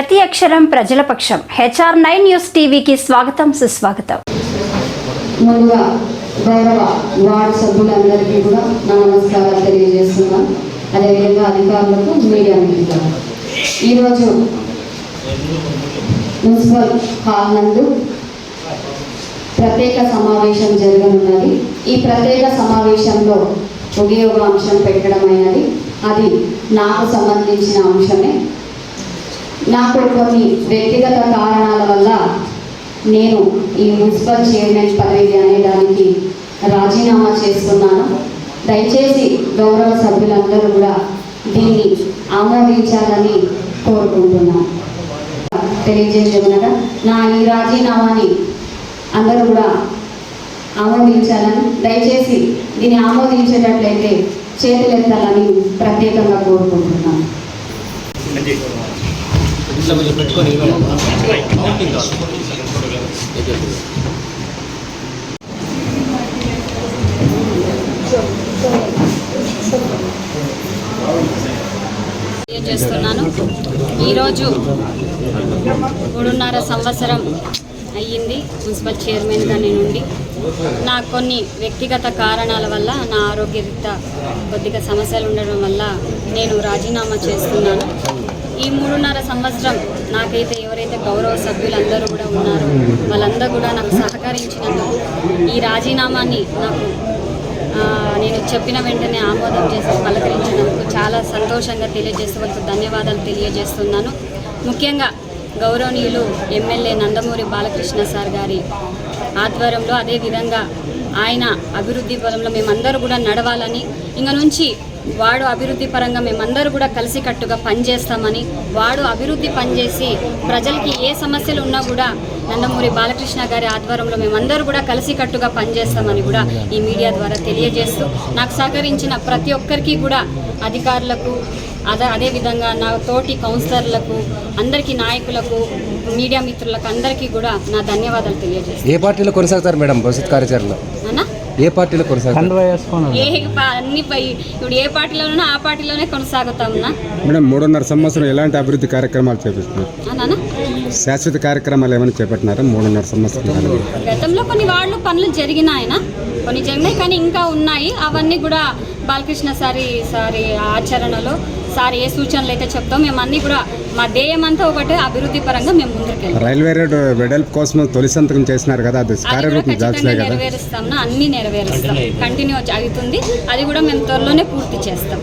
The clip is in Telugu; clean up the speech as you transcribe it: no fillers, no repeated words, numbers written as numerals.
ప్రతి అక్షరం ప్రజల పక్షం. HR9 న్యూస్ టీవీకి స్వాగతం, సుస్వాగతం. ముందుగా గౌరవ వార్డు సభ్యులందరికీ కూడా నా నమస్కారాలు తెలియజేస్తున్నాను. అదేవిధంగా అధికారులకు, మీడియా మిత్రులకు. ఈరోజు మున్సిపల్ హాల్ నందు ప్రత్యేక సమావేశం జరగనున్నది. ఈ ప్రత్యేక సమావేశంలో ఒకే ఒక అంశం పెట్టడమైనది. అది నాకు సంబంధించిన అంశమే. నాకు కొన్ని వ్యక్తిగత కారణాల వల్ల నేను ఈ మున్సిపల్ చైర్మన్ పదవి అనేదానికి రాజీనామా చేస్తున్నాను. దయచేసి గౌరవ సభ్యులందరూ కూడా దీన్ని ఆమోదించాలని కోరుకుంటున్నాను. తెలియజేయమనగా నా ఈ రాజీనామాని అందరూ కూడా ఆమోదించాలని, దయచేసి దీన్ని ఆమోదించేటట్లయితే చేతులెత్తాలని ప్రత్యేకంగా కోరుకుంటున్నాను. చేస్తున్నాను. ఈరోజు 3.5 సంవత్సరం అయ్యింది మున్సిపల్ చైర్మన్గా నేనుండి. నాకు కొన్ని వ్యక్తిగత కారణాల వల్ల, నా ఆరోగ్యరీత్యా కొద్దిగా సమస్యలు ఉండడం వల్ల నేను రాజీనామా చేస్తున్నాను. ఈ 3.5 సంవత్సరం నాకైతే ఎవరైతే గౌరవ సభ్యులందరూ కూడా ఉన్నారో వాళ్ళందరూ కూడా నాకు సహకరించినందుకు, ఈ రాజీనామాని నాకు నేను చెప్పిన వెంటనే ఆమోదం చేసి పలకరించినందుకు చాలా సంతోషంగా తెలియజేస్తూ వాళ్ళకు ధన్యవాదాలు తెలియజేస్తున్నాను. ముఖ్యంగా గౌరవనీయులు ఎమ్మెల్యే నందమూరి బాలకృష్ణ సార్ గారి ఆధ్వర్యంలో, అదేవిధంగా ఆయన అభివృద్ధి పరంలో మేమందరూ కూడా నడవాలని, ఇంక నుంచి వాడు అభివృద్ధి పరంగా మేమందరూ కూడా కలిసికట్టుగా పనిచేస్తామని, వాడు అభివృద్ధి పనిచేసి ప్రజలకి ఏ సమస్యలు ఉన్నా కూడా నందమూరి బాలకృష్ణ గారి ఆధ్వర్యంలో మేమందరూ కూడా కలిసికట్టుగా పనిచేస్తామని కూడా ఈ మీడియా ద్వారా తెలియజేస్తూ, నాకు సహకరించిన ప్రతి ఒక్కరికి కూడా, అధికారులకు, అదేవిధంగా నా తోటి కౌన్సిలర్లకు, అందరికీ నాయకులకు, మీడియా మిత్రులకు అందరికీ కూడా నా ధన్యవాదాలు తెలియజేస్తాను. ఏ పార్టీలో కొనసాగుతారు మేడం భవిష్యత్ కార్యాచరణ? ఏ పార్టీలో కొనసాగుతారు? ఇప్పుడు ఏ పార్టీలోనో ఆ పార్టీలోనే కొనసాగుతామన్నా. మేడం 3.5 సంవత్సరం ఎలాంటి అభివృద్ధి కార్యక్రమాలు చేపడుతున్నారు? శాశ్వత కార్యక్రమాలు ఏమైనా చేపట్టినారా 3.5 సంవత్సరం? గతంలో కొన్ని వార్డులు పనులు జరిగినాయన, కొన్ని జరిగినాయి, కానీ ఇంకా ఉన్నాయి. అవన్నీ కూడా బాలకృష్ణ సారి ఆచరణలో సార్ ఏ సూచనలు అయితే చెప్తాం, మేము అన్నీ కూడా మా ధ్యేయం అంతా ఒకటే, అభివృద్ధి పరంగా మేము ముందుకెళ్తాం. రైల్వే రోడ్ వెడల్పు కోసం తొలి సంతకం చేసినారు కదా, అది నెరవేరుస్తాం, అన్ని నెరవేరుస్తాం. కంటిన్యూ అవుతుంది, అది కూడా మేము త్వరలోనే పూర్తి చేస్తాం.